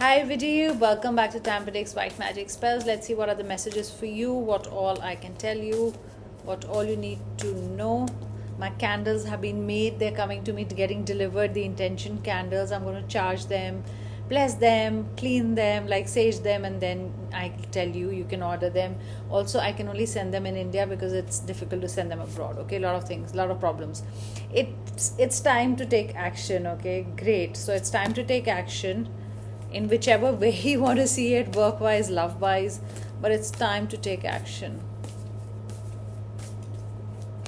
Hi video, welcome back to Tampedix White Magic Spells. Let's see what are the messages for you, what all I can tell you, what all you need to know. My candles have been made, they're coming to me, getting delivered, the intention candles. I'm going to charge them, bless them, clean them, like sage them, and then I tell you, you can order them. Also, I can only send them in India because it's difficult to send them abroad. Okay, a lot of things, a lot of problems. It's time to take action. Okay, great. So it's time to take action in whichever way you want to see it, work-wise, love-wise, but it's time to take action.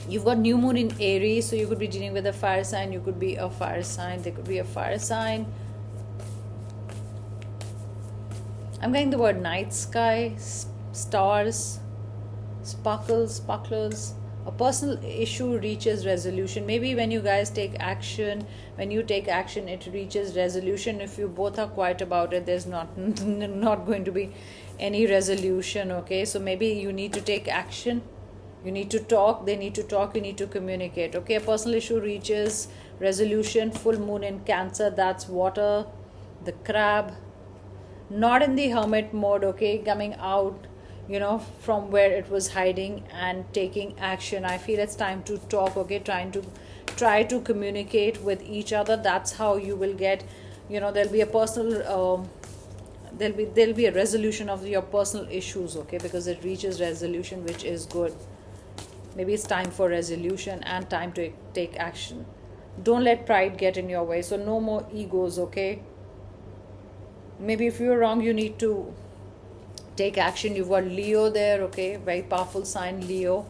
You've got new moon in Aries, so you could be dealing with a fire sign, you could be a fire sign, there could be a fire sign. I'm getting the word night sky, stars, sparklers. A personal issue reaches resolution. Maybe when you guys take action, it reaches resolution. If you both are quiet about it, there's not going to be any resolution. Okay, so maybe you need to take action. You need to talk, they need to talk, you need to communicate. Okay, a personal issue reaches resolution. Full moon in Cancer, that's water, the crab. Not in the hermit mode, okay, coming out, from where it was hiding and taking action. I feel it's time to talk, okay, try to communicate with each other. That's how you will get, there'll be a personal, there'll be a resolution of your personal issues, okay, because it reaches resolution, which is good. Maybe it's time for resolution and time to take action. Don't let pride get in your way. So no more egos, okay. Maybe if you're wrong, you need to take action. You've got Leo there, okay, very powerful sign, Leo.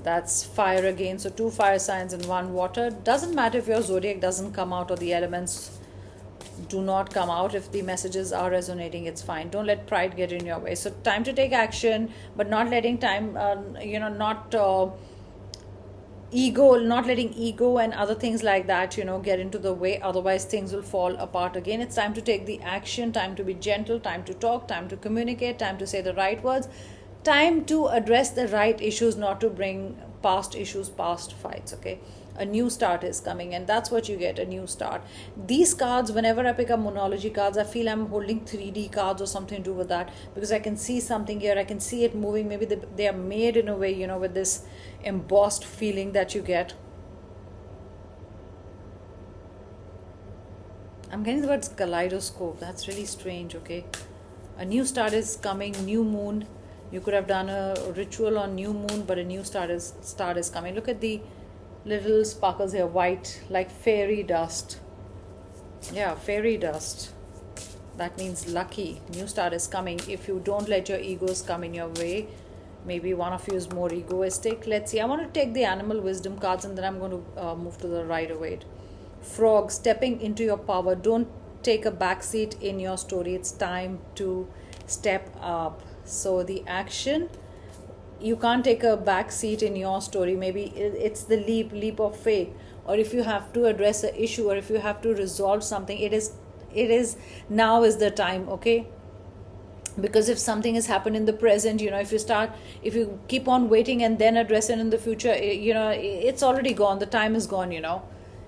That's fire again, so 2 fire signs and 1 water. Doesn't matter if your zodiac doesn't come out or the elements do not come out. If the messages are resonating, it's fine. Don't let pride get in your way. So time to take action, but not letting time not letting ego and other things like that get into the way, otherwise things will fall apart again. It's time to take the action, time to be gentle, time to talk, time to communicate, time to say the right words, time to address the right issues, not to bring past issues, past fights. Okay, a new start is coming, and that's what you get, a new start. These cards, whenever I pick up Moonology cards, I feel I'm holding 3D cards or something to do with that, because I can see something here, I can see it moving. Maybe they are made in a way, with this embossed feeling that you get. I'm getting the words kaleidoscope. That's really strange. Okay, a new start is coming, new moon. You could have done a ritual on new moon, but a new start is coming. Look at the little sparkles here, white, like fairy dust. Yeah, fairy dust. That means lucky. New start is coming. If you don't let your egos come in your way, maybe one of you is more egoistic. Let's see. I want to take the animal wisdom cards, and then I'm going to move to the Rider-Waite. Frog, stepping into your power. Don't take a backseat in your story. It's time to step up. So the action, you can't take a back seat in your story. Maybe it's the leap of faith, or if you have to address an issue, or if you have to resolve something, it is now is the time. Okay, because if something has happened in the present, if you keep on waiting and then address it in the future, it's already gone, the time is gone,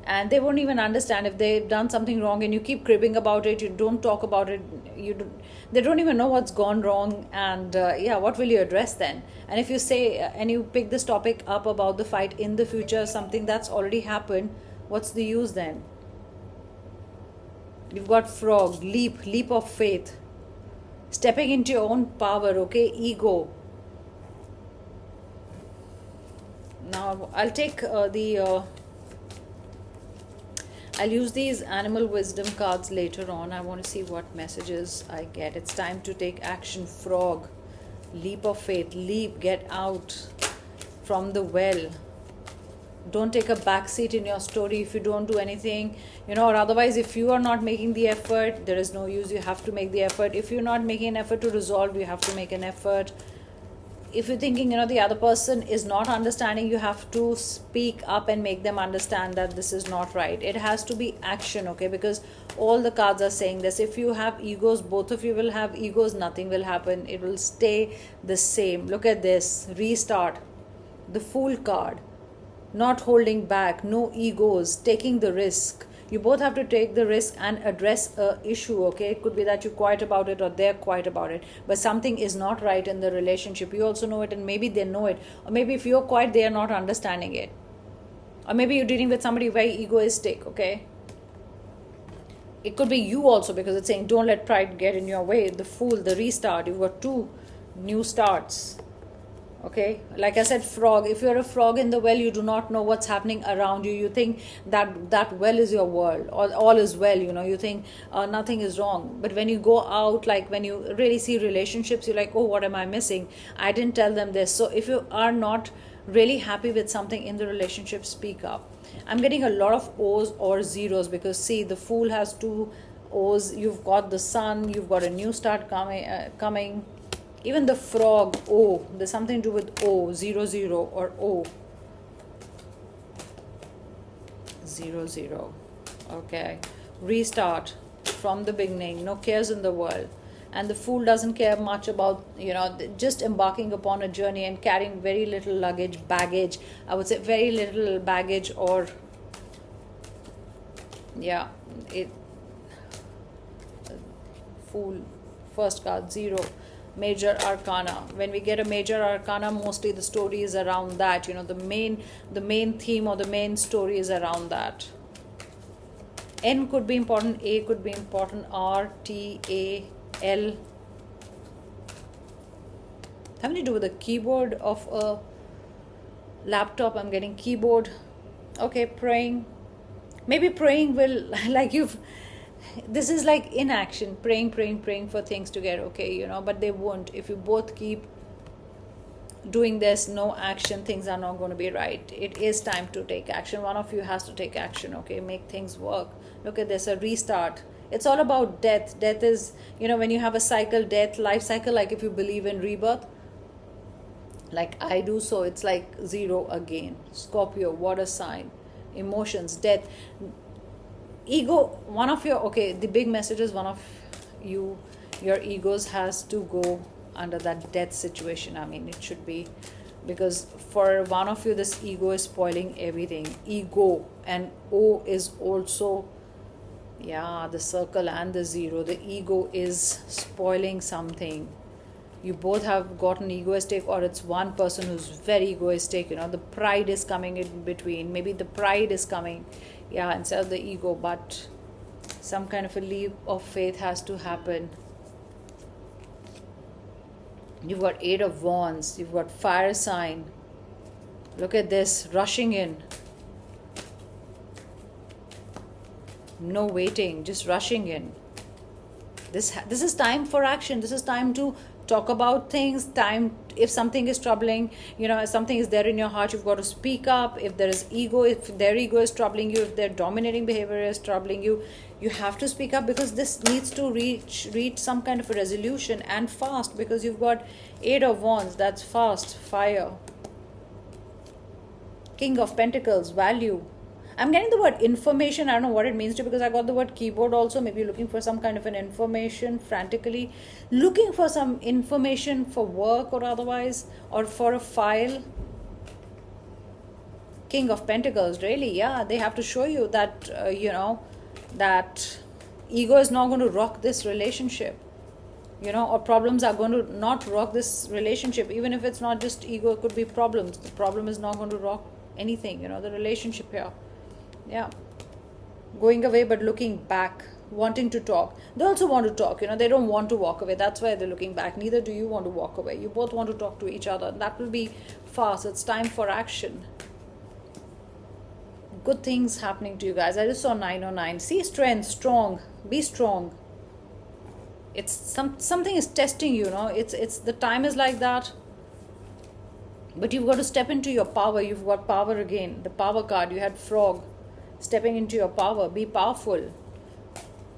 and they won't even understand if they've done something wrong, and you keep cribbing about it, you don't talk about it, they don't even know what's gone wrong, and what will you address then? And if you say and you pick this topic up about the fight in the future, something that's already happened, what's the use then? You've got frog, leap of faith, stepping into your own power. Okay, ego. Now I'll take I'll use these animal wisdom cards later on. I want to see what messages I get. It's time to take action. Frog, leap of faith, get out from the well. Don't take a backseat in your story if you don't do anything, or otherwise, if you are not making the effort, there is no use. You have to make the effort. If you're not making an effort to resolve, you have to make an effort. If you're thinking, the other person is not understanding, you have to speak up and make them understand that this is not right. It has to be action, okay? Because all the cards are saying this. If you have egos, both of you will have egos, nothing will happen. It will stay the same. Look at this. Restart. The Fool card. Not holding back. No egos. Taking the risk. You both have to take the risk and address a issue, okay? It could be that you're quiet about it or they're quiet about it, but something is not right in the relationship. You also know it, and maybe they know it. Or maybe if you're quiet, they are not understanding it. Or maybe you're dealing with somebody very egoistic, okay? It could be you also, because it's saying don't let pride get in your way. The Fool, the Restart. You've got 2 new starts. Okay, like I said, frog. If you're a frog in the well, you do not know what's happening around you. You think that well is your world, or all is well. You think nothing is wrong. But when you go out, like when you really see relationships, you're like, oh, what am I missing? I didn't tell them this. So if you are not really happy with something in the relationship, speak up. I'm getting a lot of O's or zeros, because see, the Fool has 2 O's. You've got the Sun. You've got a new start coming. Even the Frog, O. There's something to do with O, 0, 0, or O. 0, 0. Okay. Restart from the beginning. No cares in the world. And the Fool doesn't care much about, just embarking upon a journey and carrying very little baggage. I would say very little baggage, or, yeah, Fool, first card, 0. Major Arcana. When we get a Major Arcana, mostly the story is around that. The main theme or the main story is around that. N could be important. A could be important. R, T, A, L. Having to do with the keyboard of a laptop. I'm getting keyboard. Okay, praying. Maybe praying will, like this is like inaction, praying for things to get okay, but they won't. If you both keep doing this, no action, things are not going to be right. It is time to take action. One of you has to take action, okay? Make things work. Look at this, a restart. It's all about death. Death is, when you have a cycle, death, life cycle, like if you believe in rebirth, like I do, so it's like 0 again. Scorpio, water sign, emotions, death. Ego, one of your, okay, the big message is one of your egos has to go under that death situation. I mean, it should be, because for one of you, this ego is spoiling everything. Ego, and O is also, the circle and the 0. The ego is spoiling something. You both have gotten egoistic, or it's one person who's very egoistic. The pride is coming in between. Maybe the pride is coming, instead of the ego, but some kind of a leap of faith has to happen. You've got 8 of Wands. You've got fire sign. Look at this, rushing in. No waiting, just rushing in. This is time for action. This is time to talk about things. Time, if something is troubling, if something is there in your heart, you've got to speak up. If there is ego, if their ego is troubling you, if their dominating behavior is troubling you, you have to speak up, because this needs to reach some kind of a resolution, and fast, because you've got 8 of Wands. That's fast, fire. King of Pentacles, value. I'm getting the word information. I don't know what it means to, because I got the word keyboard also. Maybe you're looking for some kind of an information, frantically looking for some information for work or otherwise, or for a file. King of Pentacles, really, they have to show you that, that ego is not going to rock this relationship, or problems are going to not rock this relationship. Even if it's not just ego, it could be problems. The problem is not going to rock anything, the relationship here. Going away, but looking back, wanting to talk. They also want to talk, they don't want to walk away. That's why they're looking back. Neither do you want to walk away. You both want to talk to each other. That will be fast. It's time for action. Good things happening to you guys. I just saw 909. See strength, strong. Be strong. It's something is testing you, It's the time is like that. But you've got to step into your power. You've got power again. The power card. You had frog. Stepping into your power. Be powerful.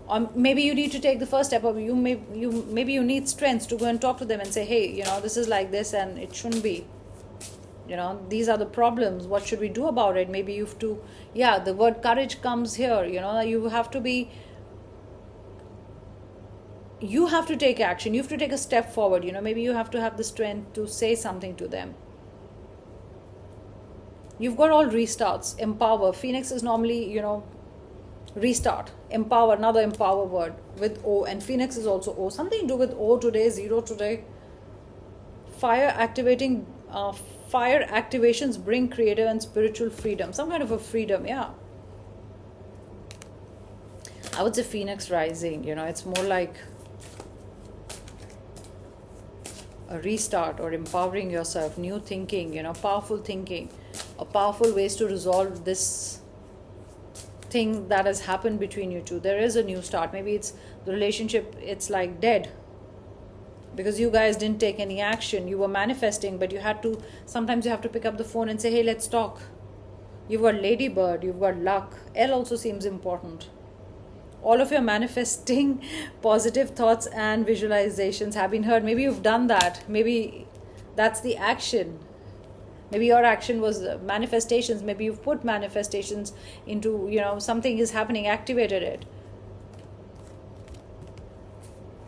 Or maybe you need to take the first step, or maybe you need strength to go and talk to them and say, hey, this is like this and it shouldn't be. These are the problems. What should we do about it? Maybe you have to, the word courage comes here. You have to be, you have to take action. You have to take a step forward. Maybe you have to have the strength to say something to them. You've got all restarts. Empower. Phoenix is normally, Restart, empower, another empower word with O, and Phoenix is also O. Something to do with O today, zero today. Fire activations bring creative and spiritual freedom. Some kind of a freedom, yeah. I would say Phoenix rising, it's more like a restart or empowering yourself, new thinking, powerful thinking, a powerful ways to resolve this thing that has happened between you two. There is a new start. Maybe it's the relationship, it's like dead because you guys didn't take any action. You were manifesting, but sometimes you have to pick up the phone and say, hey, let's talk. You've got ladybird, you've got luck. L also seems important. All of your manifesting positive thoughts and visualizations have been heard. Maybe you've done that. Maybe that's the action. Maybe your action was manifestations. Maybe you've put manifestations into, something is happening, activated it.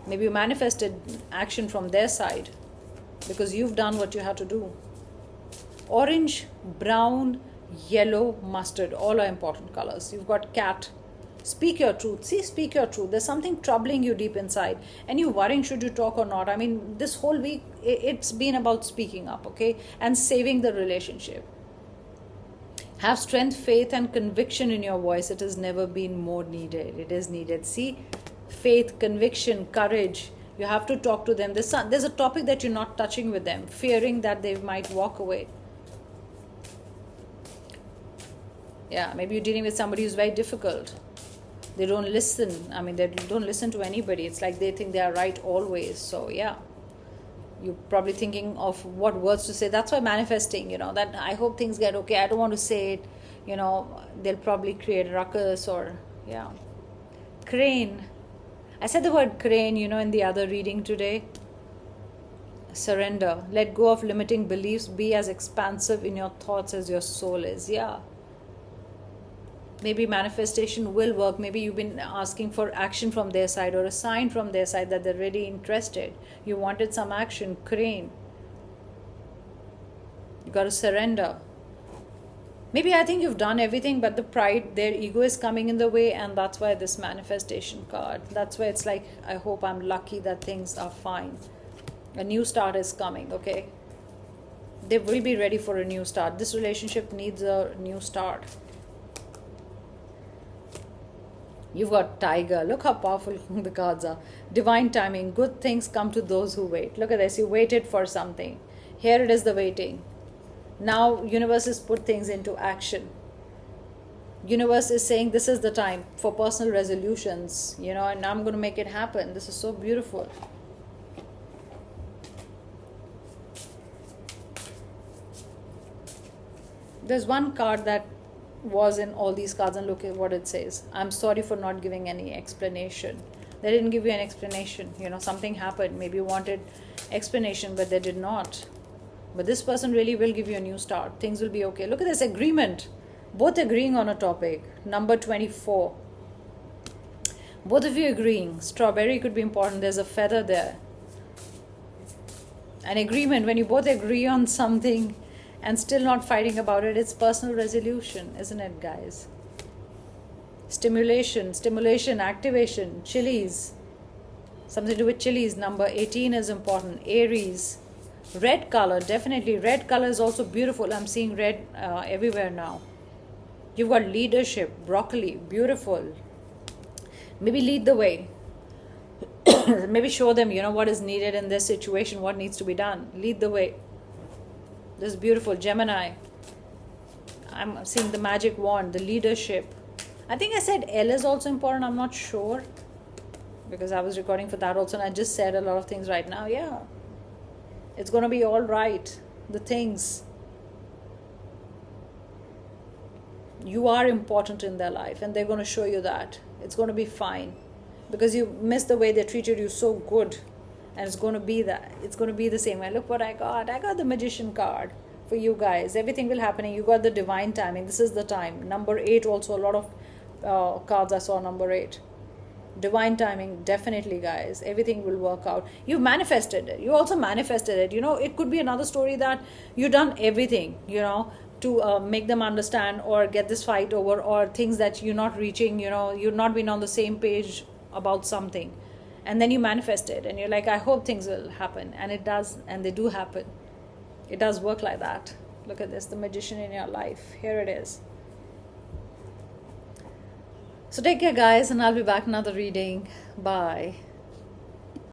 Maybe you manifested action from their side because you've done what you had to do. Orange, brown, yellow, mustard, all are important colors. You've got cat. Speak your truth. See, speak your truth. There's something troubling you deep inside and you're worrying should you talk or not. I mean, this whole week, it's been about speaking up, okay? And saving the relationship. Have strength, faith, and conviction in your voice. It has never been more needed. It is needed. See, faith, conviction, courage. You have to talk to them. There's a topic that you're not touching with them, fearing that they might walk away. Yeah, maybe you're dealing with somebody who's very difficult. They don't listen. I mean, they don't listen to anybody. It's like they think they are right always. So, yeah. You're probably thinking of what words to say. That's why manifesting, that I hope things get okay. I don't want to say it. They'll probably create ruckus or, yeah. Crane. I said the word crane, in the other reading today. Surrender. Let go of limiting beliefs. Be as expansive in your thoughts as your soul is. Yeah. Maybe manifestation will work. Maybe you've been asking for action from their side or a sign from their side that they're really interested. You wanted some action. Crane. You got to surrender. Maybe I think you've done everything, but the pride, their ego is coming in the way, and that's why this manifestation card. That's why it's like, I hope I'm lucky that things are fine. A new start is coming, okay? They will be ready for a new start. This relationship needs a new start. You've got tiger. Look how powerful the cards are. Divine timing. Good things come to those who wait. Look at this. You waited for something. Here it is, the waiting. Now universe has put things into action. Universe is saying this is the time for personal resolutions, and I'm going to make it happen. This is so beautiful. There's one card that was in all these cards, and look at what it says. I'm sorry for not giving any explanation. They didn't give you an explanation. Something happened. Maybe you wanted explanation, but they did not. But this person really will give you a new start. Things will be okay. Look at this agreement. Both agreeing on a topic. Number 24. Both of you agreeing. Strawberry could be important. There's a feather there. An agreement, when you both agree on something and still not fighting about it, it's personal resolution, isn't it, guys? Stimulation, activation, chilies. Something to do with chilies. Number 18 is important. Aries. Red color, definitely. Red color is also beautiful. I'm seeing red everywhere now. You've got leadership. Broccoli, beautiful. Maybe lead the way. Maybe show them, what is needed in this situation, what needs to be done. Lead the way. This is beautiful. Gemini. I'm seeing the magic wand, the leadership. I think I said L is also important. I'm not sure because I was recording for that also, and I just said a lot of things right now. Yeah. It's going to be all right. The things. You are important in their life, and they're going to show you that. It's going to be fine because you missed the way they treated you so good. And it's going to be that. It's going to be the same way. Look what I got. I got the magician card for you guys. Everything will happen. You got the divine timing. This is the time. Number 8 also. A lot of cards I saw number 8. Divine timing. Definitely, guys. Everything will work out. You manifested it. You also manifested it. It could be another story that you done everything. to make them understand, or get this fight over, or things that you're not reaching, you're not been on the same page about something, and then you manifest it and you're like, I hope things will happen, and it does, and they do happen. It does work like that. Look at this, the magician in your life. Here it is. So take care, guys, and I'll be back another reading. Bye.